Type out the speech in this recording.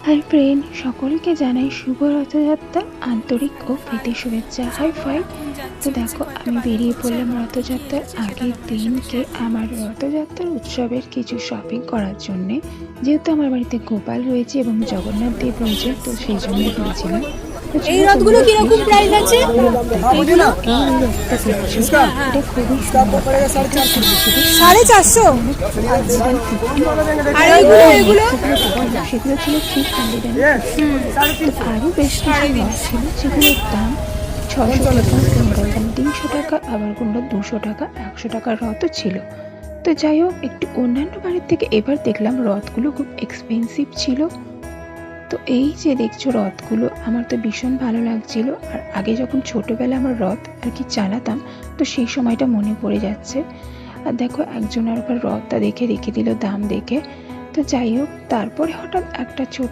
Hi friend, সকলকে জানাই শুভ রথযাত্রা আন্তরিক ও প্রীতি শুভেচ্ছা। Hi fi. তো দেখো, আমি বেরিয়ে পড়লাম রথযাত্রার আগের দিনকে আমার রথযাত্রার উৎসবের কিছু শপিং করার জন্যে। যেহেতু আমার বাড়িতে গোপাল রয়েছে এবং জগন্নাথ দেব রয়েছে, তো সেই জন্য গিয়েছিলাম। এই রথগুলো কিরকম প্রাইস আছে? এটা খুবই সুন্দর। 450। আর এইগুলো সেগুলো ছিল 300। আরও বেশ কিছু রথ ছিল যেগুলোর দাম 600 টাকা, কোনটার দাম 300 টাকা, আবার কোনটা 200 টাকা, 100 টাকার রথও ছিল। তো যাই হোক, একটু অন্যান্য বাড়ির থেকে এবার দেখলাম রথগুলো খুব এক্সপেন্সিভ ছিল। তো এই যে দেখছো রথগুলো, আমার তো ভীষণ ভালো লাগছিল। আর আগে যখন ছোটোবেলা আমার রথ আর কি চালাতাম, তো সেই সময়টা মনে পড়ে যাচ্ছে। আর দেখো, একজনের আবার রথটা দেখে রেখে দিল দাম দেখে। তো যাই হোক, তারপরে হঠাৎ একটা ছোট